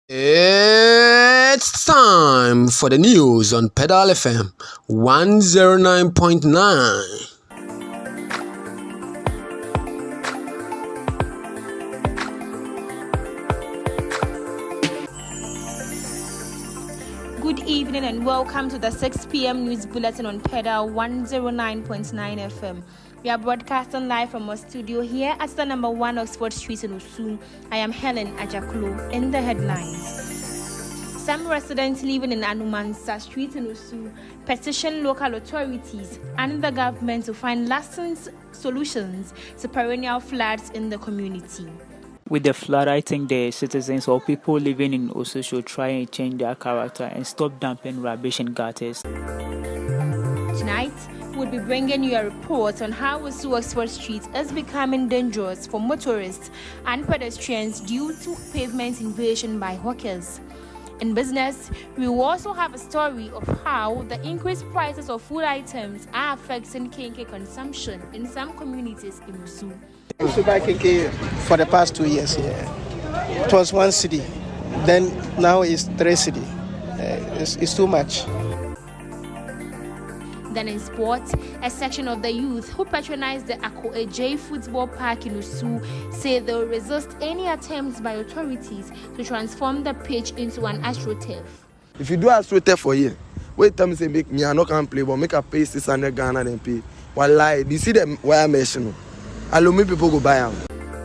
It's time for the news on Pedal FM 109.9. Good evening and welcome to the 6 p.m. news bulletin on Pedal 109.9 FM. We are broadcasting live from our studio here at the number 1 Oxford Street in Osu. I am HELLEN ADJAKLO. In the headlines, some residents living in Anumansa Street in Osu petition local authorities and the government to find lasting solutions to perennial floods in the community. With the flood, I think the citizens or people living in Osu should try and change their character and stop dumping rubbish in gutters. Tonight, we'll be bringing you a report on how Osu Oxford Street is becoming dangerous for motorists and pedestrians due to pavement invasion by hawkers. In business, we will also have a story of how the increased prices of food items are affecting kinky consumption in some communities in Osu. I used to buy kinky for the past 2 years here. It was 1 cedi, then now it's 3 cedi. It's too much. Then in sports, a section of the youth who patronize the ADWOA football park in Osu say they will resist any attempts by authorities to transform the pitch into an astroturf. If you do astroturf for you, wait time say make me I no can play, but make a pay 600 Ghana then pay. Wallahi, you see them wire mesh no. Allow me people go buy them.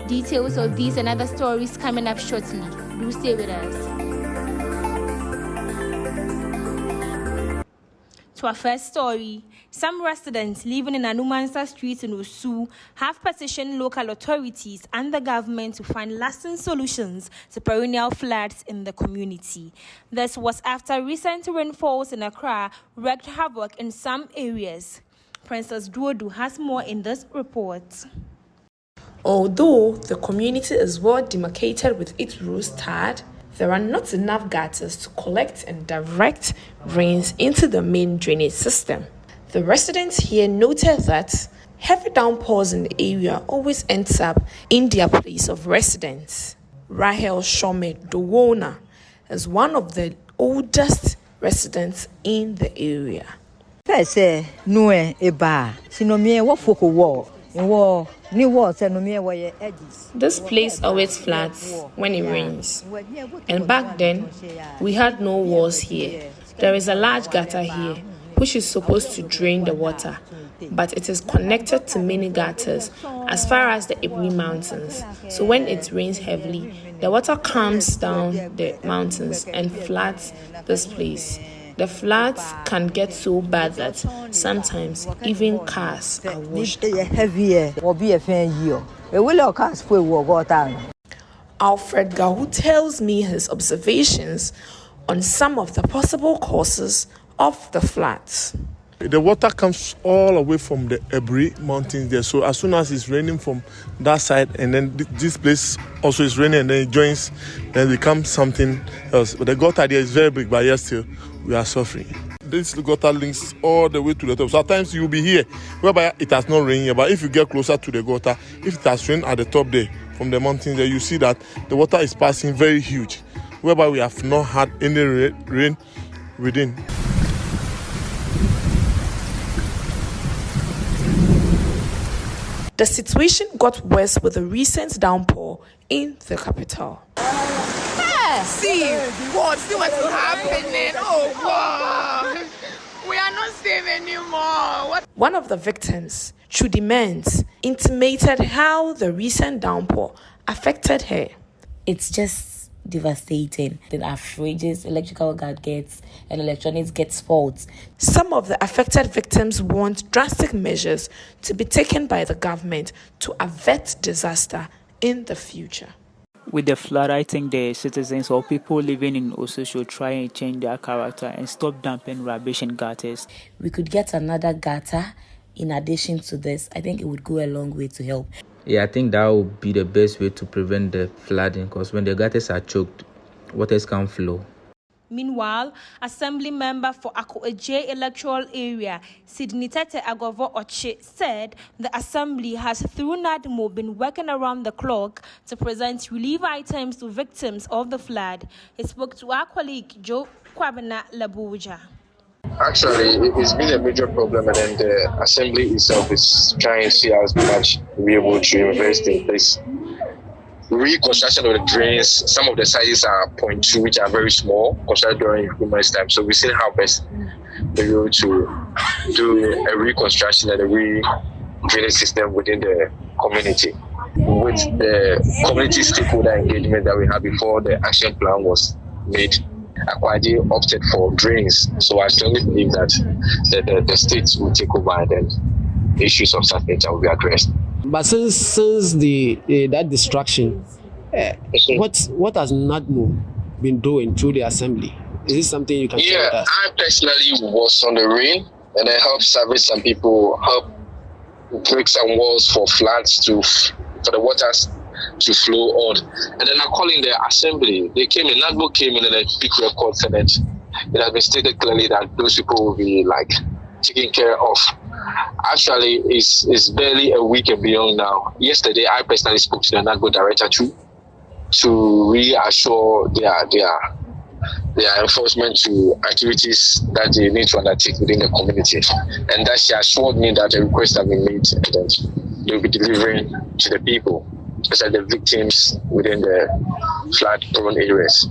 Details of these and other stories coming up shortly. Do stay with us. To our first story, some residents living in Anumansa Street in Osu have petitioned local authorities and the government to find lasting solutions to perennial floods in the community. This was after recent rainfalls in Accra wreaked havoc in some areas. Princess DUODU has more in this report. Although the community is well demarcated with its roads tarred, there are not enough gutters to collect and direct rains into the main drainage system. The residents here noted that heavy downpours in the area always ends up in their place of residence. Rahel Shome Dowona is one of the oldest residents in the area. This place always floods when it rains. And back then, we had no walls here. There is a large gutter here, which is supposed to drain the water, but it is connected to many gutters as far as the Ibri Mountains. So when it rains heavily, the water comes down the mountains and floods this place. The floods can get so bad that sometimes even cars are washed out. Alfred Gahu tells me his observations on some of the possible causes of the floods. The water comes all the way from the Ibri Mountains there. So as soon as it's raining from that side, and then this place also is raining, and then it joins, then it becomes something else. But the gutter there is very big, but yes, still we are suffering. This gutter links all the way to the top. Sometimes you'll be here, whereby it has not rained here, but if you get closer to the gutter, if it has rained at the top there, from the mountains there, you see that the water is passing very huge, whereby we have not had any rain within. The situation got worse with the recent downpour in the capital. See what's happening? Oh, God. We are not safe anymore. One of the victims, Trudy Mens, intimated how the recent downpour affected her. It's just devastating. Then our fridges, electrical gadgets, and electronics get spoiled. Some of the affected victims want drastic measures to be taken by the government to avert disaster in the future. With the flood, I think the citizens or people living in Osu should try and change their character and stop dumping rubbish in gutters. We could get another gutter in addition to this. I think it would go a long way to help. Yeah, I think that would be the best way to prevent the flooding, because when the gutters are choked, waters can't flow. Meanwhile, Assembly member for ADWOA electoral area, Sidnitete Agwovo-Oche, said the Assembly has through NADMO been working around the clock to present relief items to victims of the flood. He spoke to our colleague Kwabena, Laboja. Actually, it's been a major problem, and then the Assembly itself is trying to see how much we'll be able to invest in this. Reconstruction of the drains, some of the sizes are 0.2, which are very small, constructed during human's time. So we've seen how best we'll be able to do a reconstruction and a drainage system within the community. With the community stakeholder engagement that we had before the action plan was made, Akwaji opted for drains. So I strongly believe that the states will take over and then issues of such nature will be addressed. But since that distraction, what has NADMO been doing through the Assembly? Is this something you can share with us? I personally was on the rain and I helped service some people, help break some walls for floods for the waters to flow on. And then I called in the Assembly. They came in, NADMO came in and a big record said that it has been stated clearly that those people will be taken care of. Actually, it's barely a week and beyond now. Yesterday, I personally spoke to the NADMO director to reassure their enforcement to activities that they need to undertake within the community. And that she assured me that the requests have been made and that they will be delivering to the people, especially the victims within the flood-prone areas.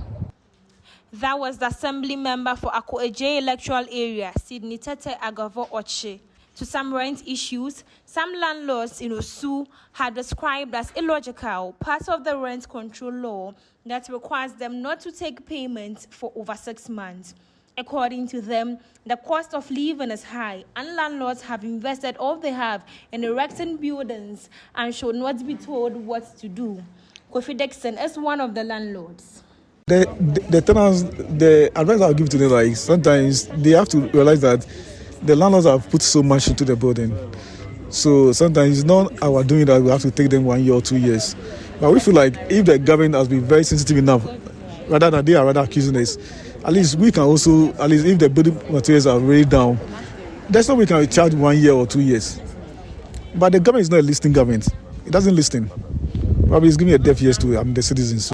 That was the Assembly member for ADWOA electoral area, Sidnitete Agwovo-Oche. To some rent issues, some landlords in Osu had described as illogical part of the rent control law that requires them not to take payment for over 6 months. According to them, the cost of living is high and landlords have invested all they have in erecting buildings and should not be told what to do. Kofi Dixon is one of the landlords. The tenants, the advice I'll give to them, sometimes they have to realize that the landlords have put so much into the building. So sometimes it's not our doing that we have to take them 1 year or 2 years. But we feel like if the government has been very sensitive enough, rather than they are rather accusing us, at least we can also, at least if the building materials are really down, that's not we can charge 1 year or 2 years. But the government is not a listening government. It doesn't listen. Probably it's giving a deaf ears to the citizens.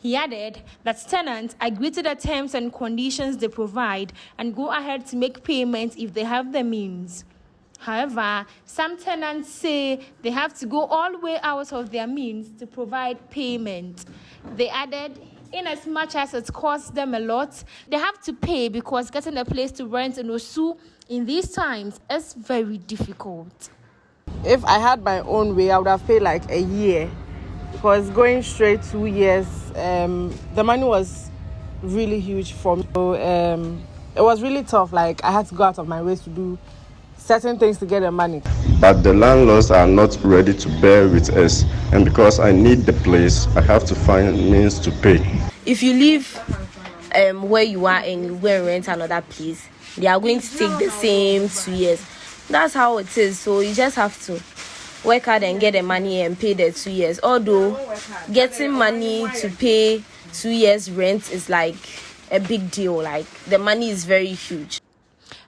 He added that tenants agree to the terms and conditions they provide and go ahead to make payments if they have the means. However, some tenants say they have to go all the way out of their means to provide payment. They added, in as much as it costs them a lot, they have to pay because getting a place to rent in Osu in these times is very difficult. If I had my own way, I would have paid a year. Because going straight 2 years, the money was really huge for me. So, it was really tough. I had to go out of my way to do certain things to get the money. But the landlords are not ready to bear with us. And because I need the place, I have to find means to pay. If you live where you are and you go and rent another place, they are going to take the same 2 years. That's how it is. So you just have to work hard and get the money and pay the 2 years. Although getting money to pay 2 years rent is a big deal. The money is very huge.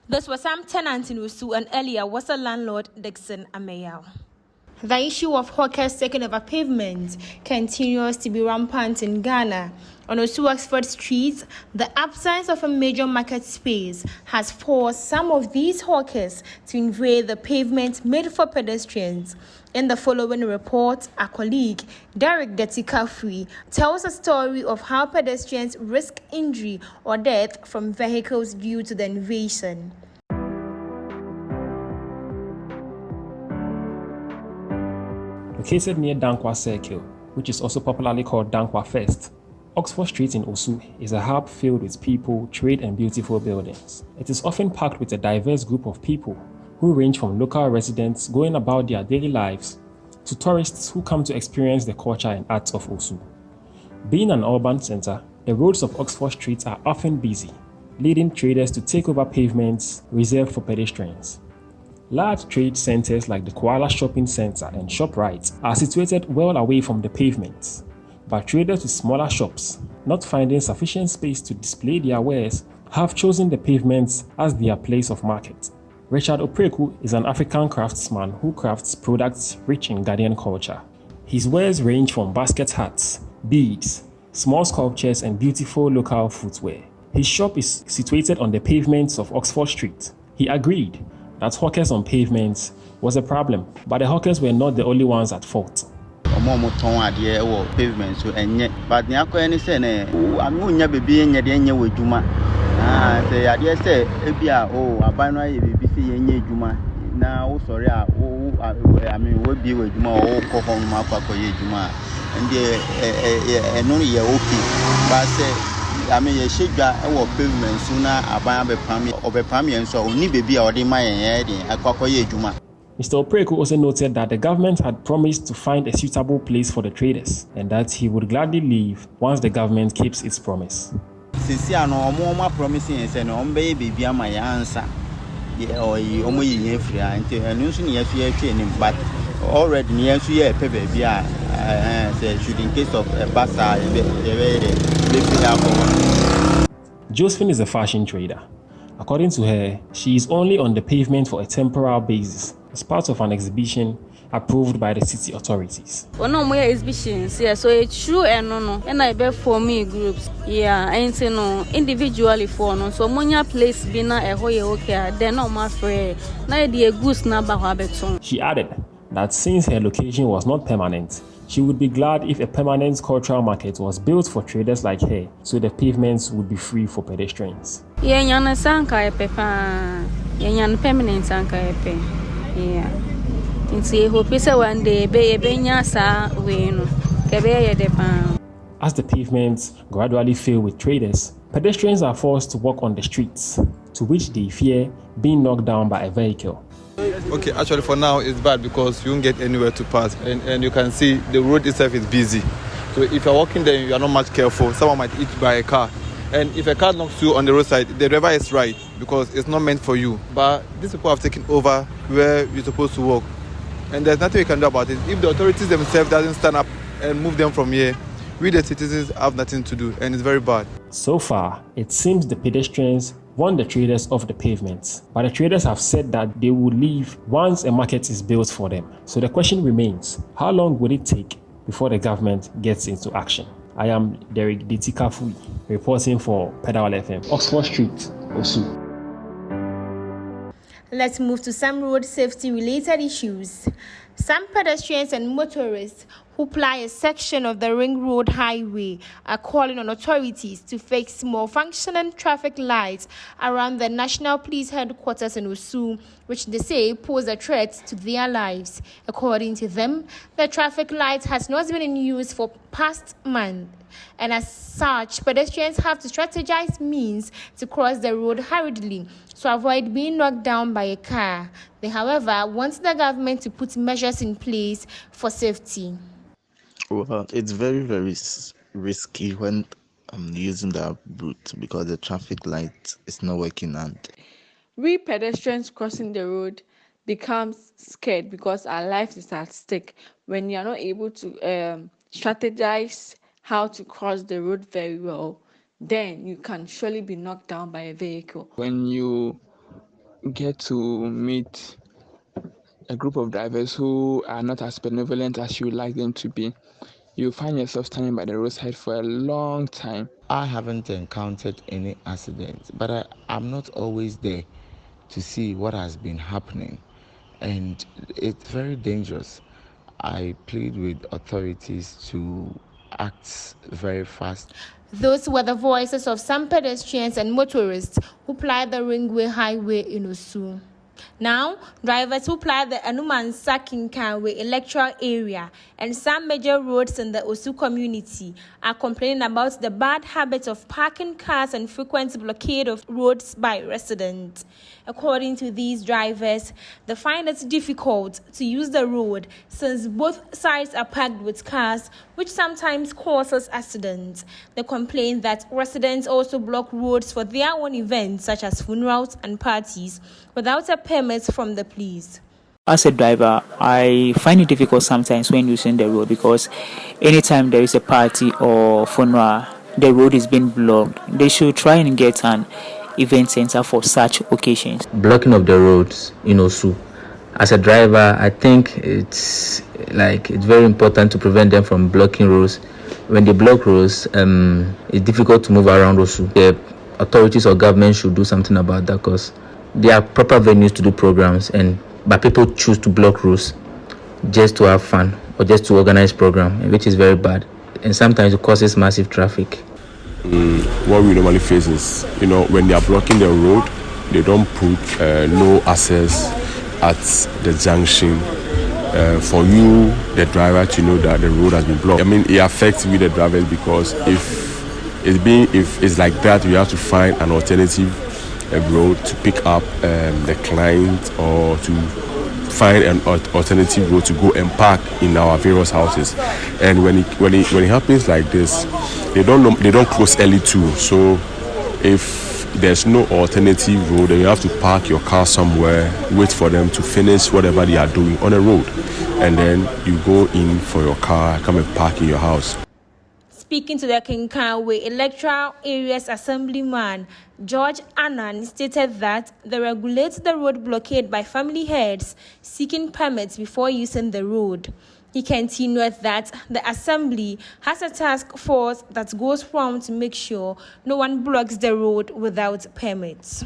This was some tenants in Osu, and earlier was a landlord, Dixon Ameyao. The issue of hawkers taking over pavement continues to be rampant in Ghana. On Osu Oxford Street, the absence of a major market space has forced some of these hawkers to invade the pavement made for pedestrians. In the following report, our colleague, DERRICK KAFUI, tells a story of how pedestrians risk injury or death from vehicles due to the invasion. Located near Dankwa Circle, which is also popularly called Dankwa First, Oxford Street in Osu is a hub filled with people, trade and beautiful buildings. It is often packed with a diverse group of people who range from local residents going about their daily lives to tourists who come to experience the culture and arts of Osu. Being an urban center, the roads of Oxford Street are often busy, leading traders to take over pavements reserved for pedestrians. Large trade centers like the Koala Shopping Center and ShopRite are situated well away from the pavements. But traders with smaller shops, not finding sufficient space to display their wares, have chosen the pavements as their place of market. Richard Opreku is an African craftsman who crafts products rich in Ghanaian culture. His wares range from basket hats, beads, small sculptures, and beautiful local footwear. His shop is situated on the pavements of Oxford Street. He agreed that hawkers on pavements was a problem, but the hawkers were not the only ones at fault. Mr. Opreku also noted that the government had promised to find a suitable place for the traders and that he would gladly leave once the government keeps its promise. Josephine is a fashion trader. According to her, she is only on the pavement for a temporary basis as part of an exhibition approved by the city authorities. Exhibitions, yeah, so it's true and I bet for me groups, yeah, and individually for no, so monya place bina a hoye okay, they're not my friend. Na the goose na bahabeton. She added that since her location was not permanent, she would be glad if a permanent cultural market was built for traders like her, so the pavements would be free for pedestrians. Yeah, yana sanka pepa, yana permanent sanka epe, yeah. As the pavements gradually fill with traders, pedestrians are forced to walk on the streets, to which they fear being knocked down by a vehicle. Okay, actually for now it's bad because you won't get anywhere to pass and you can see the road itself is busy. So if you're walking there, you are not much careful, someone might hit by a car. And if a car knocks you on the roadside, the driver is right because it's not meant for you. But these people have taken over where you're supposed to walk. And there's nothing we can do about it. If the authorities themselves doesn't stand up and move them from here, we the citizens have nothing to do, and it's very bad. So far, it seems the pedestrians want the traders off the pavements, but the traders have said that they will leave once a market is built for them. So the question remains, how long will it take before the government gets into action? I am DERRICK KAFUI, reporting for Pedal FM, Oxford Street, Osu. Let's move to some road safety related issues. Some pedestrians and motorists who ply a section of the Ring Road Highway are calling on authorities to fix more functioning traffic lights around the National Police Headquarters in Osu, which they say pose a threat to their lives. According to them, the traffic light has not been in use for past months, and as such, pedestrians have to strategize means to cross the road hurriedly to avoid being knocked down by a car. They, however, want the government to put measures in place for safety. Well, it's very, very risky when using that route because the traffic light is not working and we pedestrians crossing the road becomes scared because our life is at stake when you're not able to strategize how to cross the road very well. Then you can surely be knocked down by a vehicle. When you get to meet a group of drivers who are not as benevolent as you would like them to be, you find yourself standing by the roadside for a long time. I haven't encountered any accidents, but I'm not always there to see what has been happening, and it's very dangerous. I plead with authorities to act very fast. Those were the voices of some pedestrians and motorists who ply the Ringway Highway in Osu. Now, drivers who ply the Anumansa-Kinkanwe electoral area and some major roads in the Osu community are complaining about the bad habit of parking cars and frequent blockade of roads by residents. According to these drivers, they find it difficult to use the road since both sides are packed with cars, which sometimes causes accidents. They complain that residents also block roads for their own events such as funerals and parties without a permit from the police. As a driver, I find it difficult sometimes when using the road because anytime there is a party or funeral, the road is being blocked. They should try and get an event center for such occasions. Blocking of the roads in Osu. As a driver, I think it's very important to prevent them from blocking roads. When they block roads, it's difficult to move around Osu. The authorities or government should do something about that because there are proper venues to do programs, but people choose to block roads just to have fun or just to organize program, which is very bad, and sometimes it causes massive traffic. What we normally face is, when they are blocking the road, they don't put no access at the junction for you, the driver, to know that the road has been blocked. I mean, it affects we, the drivers, because if it's like that, we have to find an alternative road to pick up the client, or to find an alternative road to go and park in our various houses. And when it happens like this, they don't close early too. So if there's no alternative road, then you have to park your car somewhere, wait for them to finish whatever they are doing on a road, and then you go in for your car, come and park in your house. Speaking to the Kinkanwe Electoral Areas Assemblyman, George Annan stated that they regulate the road blockade by family heads seeking permits before using the road. He continued that the assembly has a task force that goes round to make sure no one blocks the road without permits.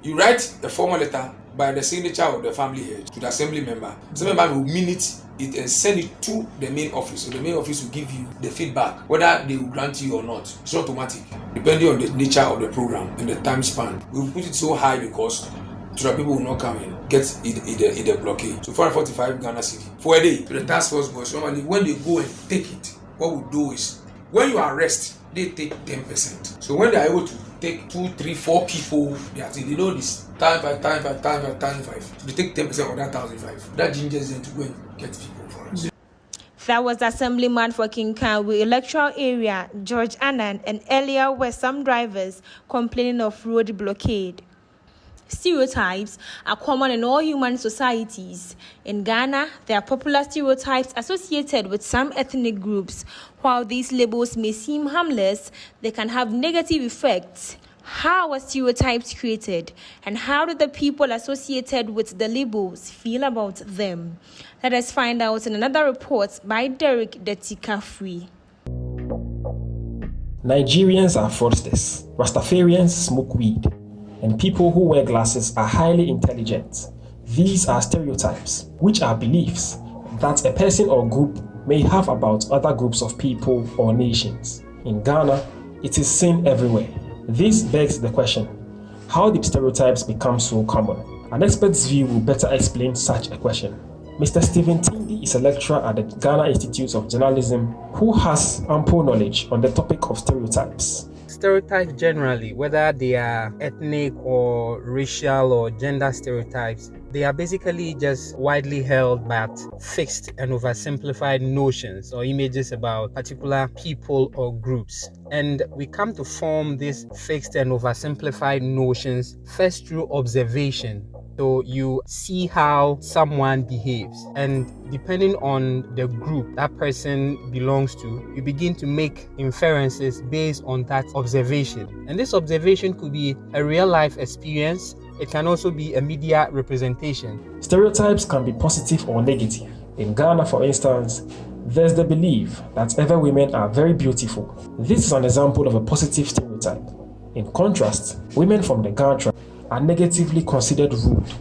You write a formal letter by the signature of the family head to the assembly member. The assembly member will minute it and send it to the main office. So the main office will give you the feedback, whether they will grant you or not. It's automatic, depending on the nature of the program and the time span. We put it so high because so that people will not come in, get in the blockade. So 445 Ghana City for a day. So the task force boys, normally when they go and take it, what we do is, when you arrest, they take 10%. So when they are able to take 2, 3, 4 people, they know this, time 5. So they take 10% of that 1,005. That gingers them to go and get people for us. That was the assemblyman for Kinkanwe Electoral Area, George Annan, and earlier were some drivers complaining of road blockade. Stereotypes are common in all human societies. In Ghana, there are popular stereotypes associated with some ethnic groups. While these labels may seem harmless, they can have negative effects. How are stereotypes created, and how do the people associated with the labels feel about them? Let us find out in another report by DERRICK, DETI, KAFUI. Nigerians are fraudsters, Rastafarians smoke weed, and people who wear glasses are highly intelligent. These are stereotypes, which are beliefs that a person or group may have about other groups of people or nations. In Ghana, it is seen everywhere. This begs the question, how did stereotypes become so common? An expert's view will better explain such a question. Mr. Stephen Tindi is a lecturer at the Ghana Institute of Journalism who has ample knowledge on the topic of stereotypes. Stereotypes generally, whether they are ethnic or racial or gender stereotypes, they are basically just widely held but fixed and oversimplified notions or images about particular people or groups. And we come to form these fixed and oversimplified notions first through observation. So you see how someone behaves, and depending on the group that person belongs to, you begin to make inferences based on that observation. And this observation could be a real life experience. It can also be a media representation. Stereotypes can be positive or negative. In Ghana, for instance, there's the belief that every women are very beautiful. This is an example of a positive stereotype. In contrast, women from the Ghana tribe are negatively considered rude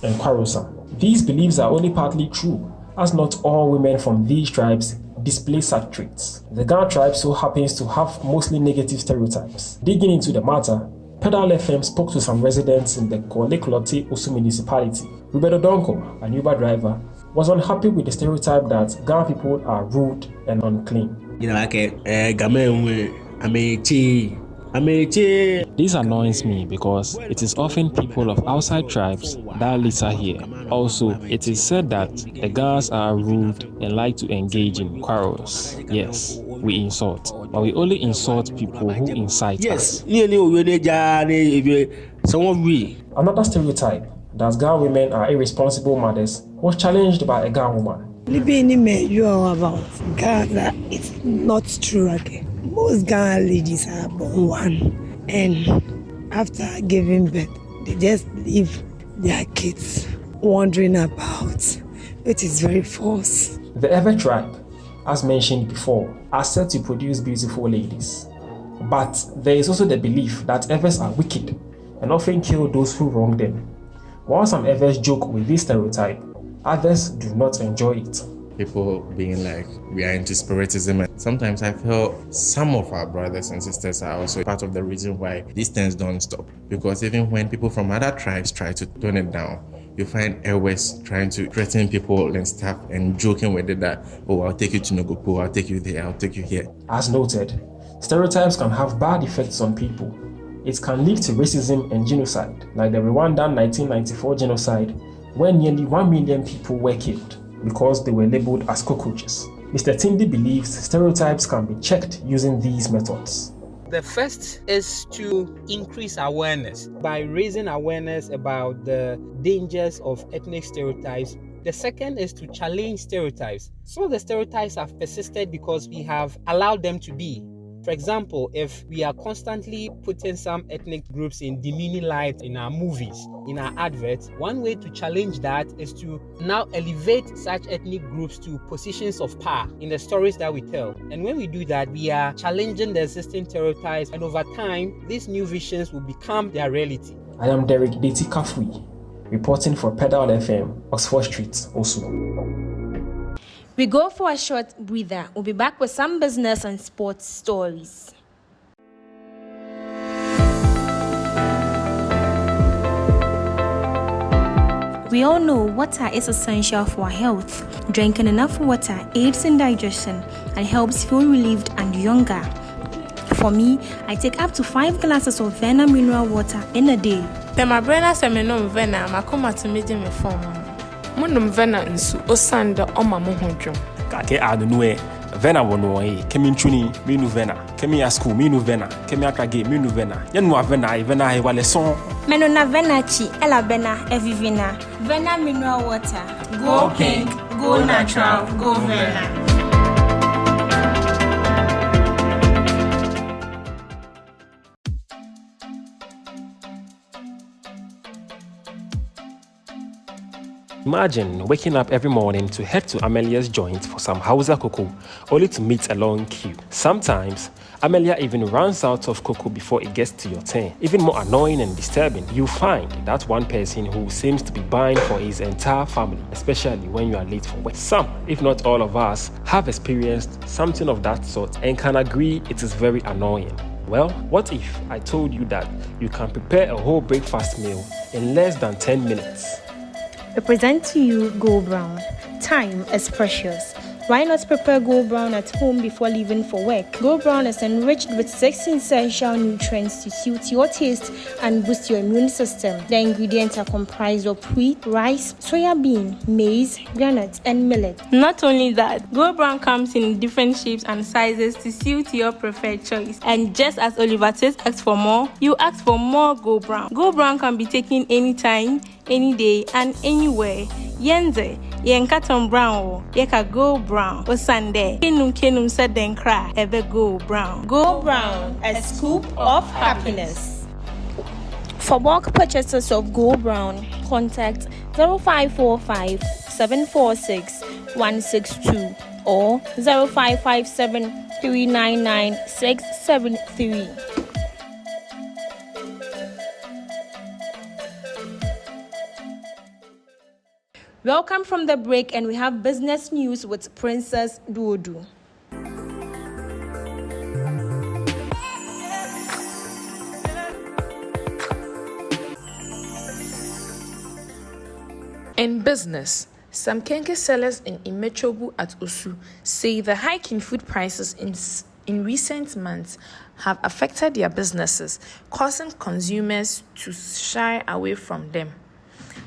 and quarrelsome. These beliefs are only partly true, as not all women from these tribes display such traits. The Ghana tribe so happens to have mostly negative stereotypes. Digging into the matter, Pedal FM spoke to some residents in the Korle-Klottey Osu municipality. Roberto Donko, an Uber driver, was unhappy with the stereotype that Ghana people are rude and unclean. This annoys me because it is often people of outside tribes that litter here. Also, it is said that the Ghans are rude and like to engage in quarrels. Yes, we insult, but we only insult people who incite us. Another stereotype that Ghana women are irresponsible mothers was challenged by a Ghana woman. Living in about Ghana, it's not true again. Most Ghana ladies are born one, and after giving birth, they just leave their kids wandering about. It is very false. The Ewe tribe, as mentioned before, are said to produce beautiful ladies. But there is also the belief that Ewes are wicked and often kill those who wrong them. While some Ewes joke with this stereotype, others do not enjoy it. People being like, we are into spiritism, and sometimes I feel some of our brothers and sisters are also part of the reason why these things don't stop. Because even when people from other tribes try to tone it down, you find Ewes trying to threaten people and stuff and joking with it that, oh, I'll take you to Nogopo, I'll take you there, I'll take you here. As noted, stereotypes can have bad effects on people. It can lead to racism and genocide, like the Rwandan 1994 genocide, where nearly 1 million people were killed because they were labeled as cockroaches. Mr. Tindi believes stereotypes can be checked using these methods. The first is to increase awareness by raising awareness about the dangers of ethnic stereotypes. The second is to challenge stereotypes. Some of the stereotypes have persisted because we have allowed them to be. For example, if we are constantly putting some ethnic groups in demeaning light in our movies, in our adverts, one way to challenge that is to now elevate such ethnic groups to positions of power in the stories that we tell. And when we do that, we are challenging the existing stereotypes, and over time, these new visions will become their reality. I am DERRICK DETI KAFUI, reporting for Pedal FM, Oxford Street, Osu. We go for a short breather. We'll be back with some business and sports stories. We all know water is essential for our health. Drinking enough water aids in digestion and helps feel relieved and younger. For me, I take up to 5 glasses of Vena mineral water in a day. My brain se me no Vena, ma koma to me me form. Munum Vena nsu osanda oma mo hodwo. Kake adunwe Vena wono e kemi ntuni minu Vena, kemi ya school minu Vena, kemi akage minu Vena. Yenwa Vena he wale son. Meno na Vena chi ela bena evivina. Vena mineral water. Go pink, go natural, go Vena. Imagine waking up every morning to head to Amelia's joint for some Hausa cocoa, only to meet a long queue. Sometimes, Amelia even runs out of cocoa before it gets to your turn. Even more annoying and disturbing, you find that one person who seems to be buying for his entire family, especially when you are late for work. Some, if not all of us, have experienced something of that sort and can agree it is very annoying. Well, what if I told you that you can prepare a whole breakfast meal in less than 10 minutes? We present to you Go Brown. Time is precious. Why not prepare Go Brown at home before leaving for work? Go Brown is enriched with 6 essential nutrients to suit your taste and boost your immune system. The ingredients are comprised of wheat, rice, soya bean, maize, granite, and millet. Not only that, Go Brown comes in different shapes and sizes to suit your preferred choice. And just as Oliver Taste asks for more, you ask for more Go Brown. Go Brown can be taken anytime, any day, and anywhere. Yenze, Yenkaton Brown, Yeka Go Brown, or Sunday, Kenum said then cry, ever Go Brown. Go Brown, a scoop of happiness. For bulk purchases of Go Brown, contact 0545 746 162 or 0557 399 673. Welcome from the break, and we have business news with Princess DUODU. In business, some kenke sellers in Imechobu at Osu say the hike in food prices in recent months have affected their businesses, causing consumers to shy away from them.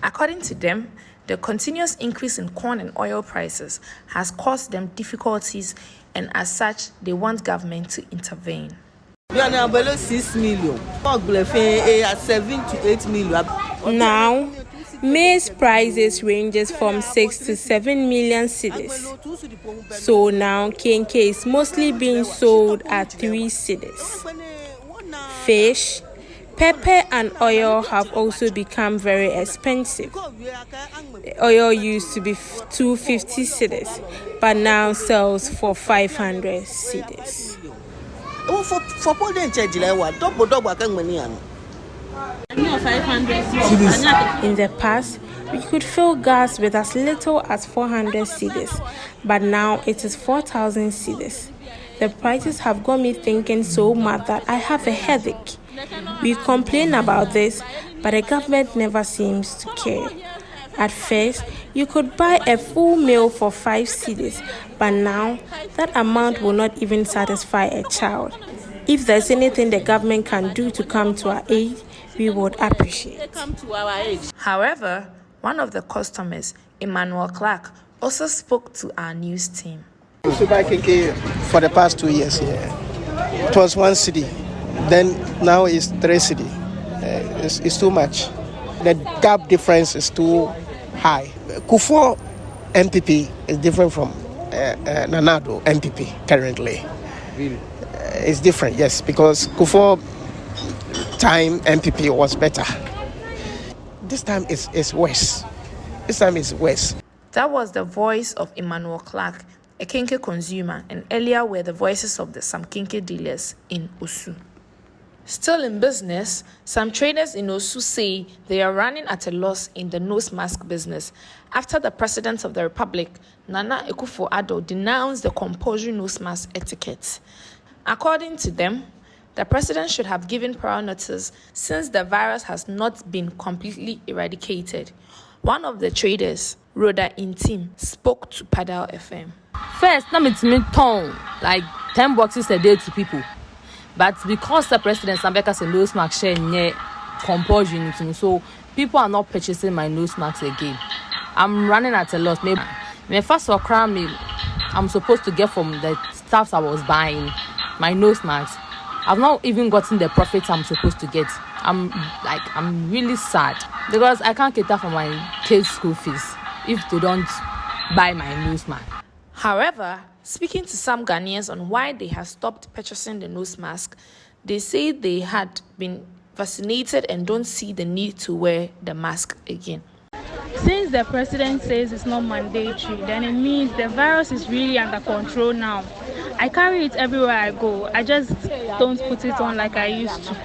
According to them, the continuous increase in corn and oil prices has caused them difficulties, and as such, they want government to intervene. 6 million. 7 to 8 million. Now, Maize prices ranges from 6 to 7 million cedis. So now kenke is mostly being sold at 3 cedis. Fish, pepper and oil have also become very expensive. The oil used to be 250 cedis, but now sells for 500 cedis. In the past, we could fill gas with as little as 400 cedis, but now it is 4,000 cedis. The prices have got me thinking so much that I have a headache. We complain about this, but the government never seems to care. At first, you could buy a full meal for 5 cedis, but now that amount will not even satisfy a child. If there's anything the government can do to come to our aid, we would appreciate. However, one of the customers, Emmanuel Clark, also spoke to our news team. I used to buy KK for the past 2 years here. It was 1 cedi, then now it's 3 cedi. It's too much. The gap difference is too high. Kufuor MPP is different from Nanado MPP currently. Really? It's different, yes, because Kufuor time MPP was better. This time it's worse. That was the voice of Emmanuel Clark, a kinky consumer, and earlier were the voices of some kinky dealers in Osu. Still in business, some traders in Osu say they are running at a loss in the nose mask business after the President of the Republic, Nana Akufo-Addo, denounced the compulsory nose mask etiquette. According to them, the president should have given prior notice since the virus has not been completely eradicated. One of the traders, Rhoda Intim, spoke to Padal FM. First, it's me like 10 boxes a day to people. But because the president Sambeka said nose mask share compulsory, so people are not purchasing my nose masks again. I'm running at a loss. Maybe my first crime I'm supposed to get from the stuff I was buying, my nose masks. I've not even gotten the profits I'm supposed to get. I'm really sad because I can't cater for my kids' school fees if they don't buy my nose mask. However, speaking to some Ghanaians on why they have stopped purchasing the nose mask, they say they had been vaccinated and don't see the need to wear the mask again. Since the president says it's not mandatory, then it means the virus is really under control now. I carry it everywhere I go. I just don't put it on like I used to.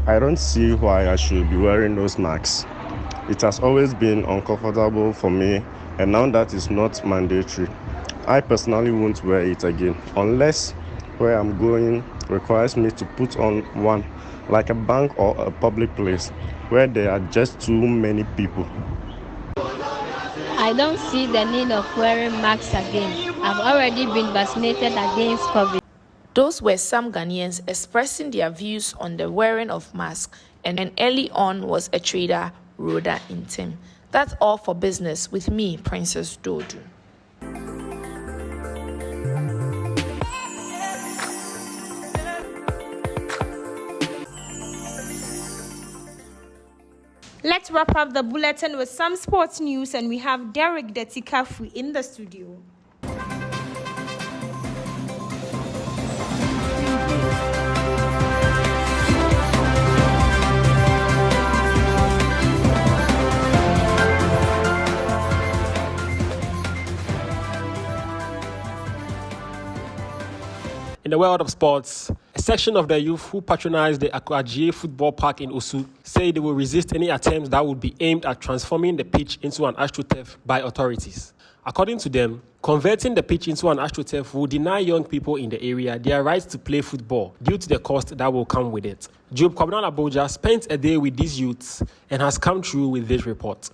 I don't see why I should be wearing nose masks. It has always been uncomfortable for me, and now that it's not mandatory, I personally won't wear it again, unless where I'm going requires me to put on one, like a bank or a public place, where there are just too many people. I don't see the need of wearing masks again. I've already been vaccinated against COVID. Those were some Ghanaians expressing their views on the wearing of masks, and early on was a trader, Rhoda Intim. That's all for business with me, Princess DUODU. Let's wrap up the bulletin with some sports news, and we have DERRICK DETI KAFUI in the studio. In the world of sports, a section of the youth who patronize the Kwabena football park in Osu say they will resist any attempts that would be aimed at transforming the pitch into an astroturf by authorities. According to them, converting the pitch into an astroturf will deny young people in the area their right to play football due to the cost that will come with it. Kwabena Laboja spent a day with these youths and has come through with this report.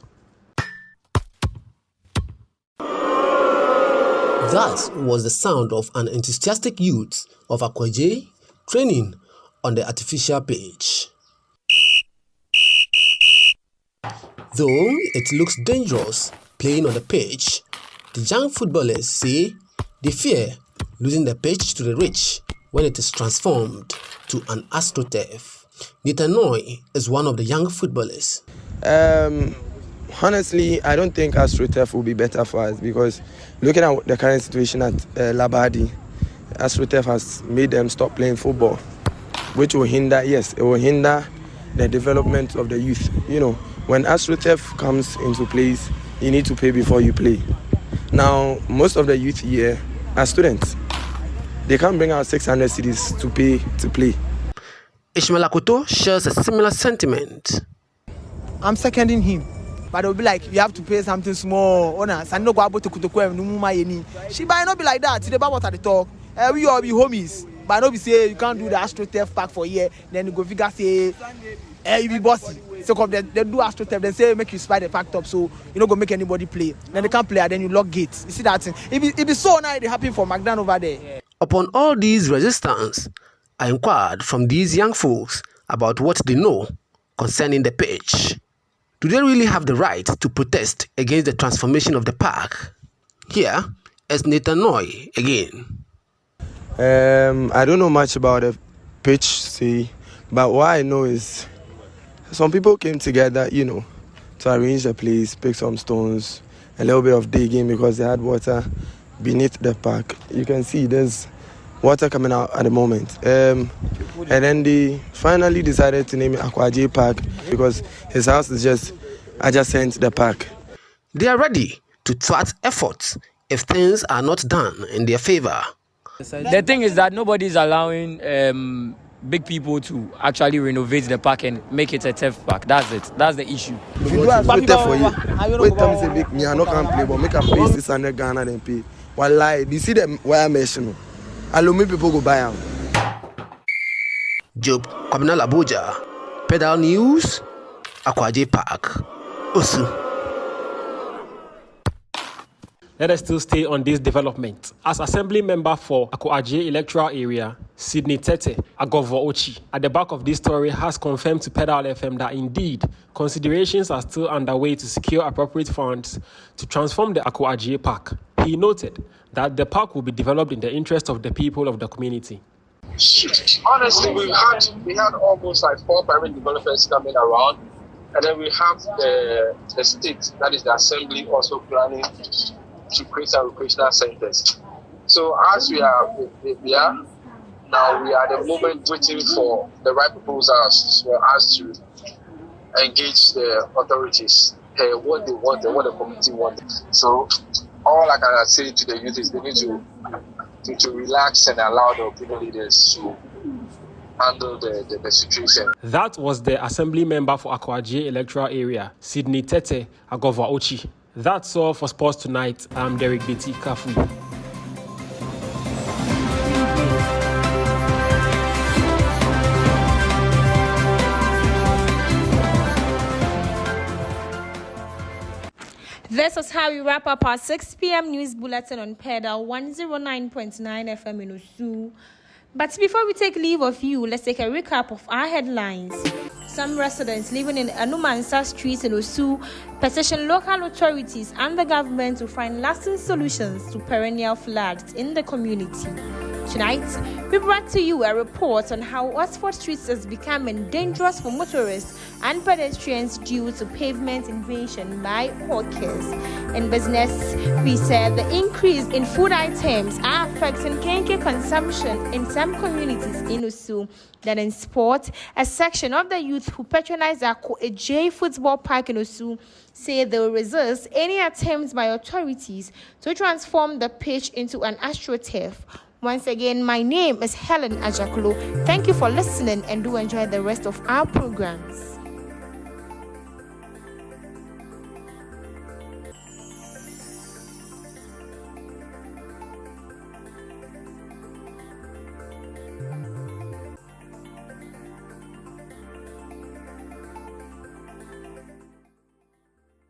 That was the sound of an enthusiastic youth of Kwabena training on the artificial pitch. Though it looks dangerous playing on the pitch, the young footballers say they fear losing the pitch to the rich when it is transformed to an astroturf. Nitanoi is one of the young footballers. Honestly, I don't think AstroTurf will be better for us because looking at the current situation at Laboja, AstroTurf has made them stop playing football, which will hinder, it will hinder the development of the youth. When AstroTurf comes into place, you need to pay before you play. Now, most of the youth here are students. They can't bring out 600 cedis to pay to play. Ishmael Akoto shares a similar sentiment. I'm seconding him. But they'll be like, you have to pay something small. She might not be like that. They about what they talk. We all be homies. But not be say you can't do the AstroTurf pack for a year. Then you go figure say, you be bossy. So they do AstroTurf, then say make you spy the pack up, so you don't go make anybody play. Then they can't play, and then you lock gates. You see that thing? It be so nice. It happen for McDonald over there. Upon all these resistance, I inquired from these young folks about what they know concerning the pitch. Do they really have the right to protest against the transformation of the park? Here is Nathan Noy again. I don't know much about the pitch, but what I know is some people came together, to arrange the place, pick some stones, a little bit of digging because they had water beneath the park. You can see there's water coming out at the moment. And then they finally decided to name it Akwaje Park because his house is just adjacent to the park. They are ready to thwart efforts if things are not done in their favor. The thing is that nobody is allowing big people to actually renovate the park and make it a turf park. That's it. That's the issue. If you do a for you, wait time say big me, I no can play, but make a pay 600 Ghana then pay. Wallahi, you see the wire mesh no? Allow people go buy them. Job Kwabena Laboja, Pedal News, Akwaje Park, Osu. Let us still stay on this development. As Assembly Member for Akwaje Electoral Area, Sydney Tete Agovo-Ochi, at the back of this story has confirmed to Pedal FM that indeed considerations are still underway to secure appropriate funds to transform the Akwaje Park. He noted that the park will be developed in the interest of the people of the community. Honestly, we had almost like 4 private developers coming around, and then we have the state, that is the Assembly, also planning to create some recreational centers. So as we are now, we are at the moment waiting for the right proposals for us to engage the authorities, what they want and what the community wants. So all I can say to the youth is they need to relax and allow the opinion leaders to handle the situation. That was the Assembly Member for Akwaje Electoral Area, Sydney Tete Agovo-Ochi. That's all for Sports Tonight. I'm DERRICK DETI KAFUI. This is how we wrap up our 6 p.m. news bulletin on Pedal 109.9 FM in Osu. But before we take leave of you, let's take a recap of our headlines. Some residents living in Anumansa Street in Osu petition local authorities and the government to find lasting solutions to perennial floods in the community. Tonight, we brought to you a report on how Oxford Street is becoming dangerous for motorists and pedestrians due to pavement invasion by hawkers. In business, we said the increase in food items are affecting kenke consumption in some communities in Osu. Then in sport, a section of the youth who patronize our AJ football park in Osu say they will resist any attempts by authorities to transform the pitch into an AstroTurf. Once again, my name is HELLEN ADJAKLO. Thank you for listening and do enjoy the rest of our programs.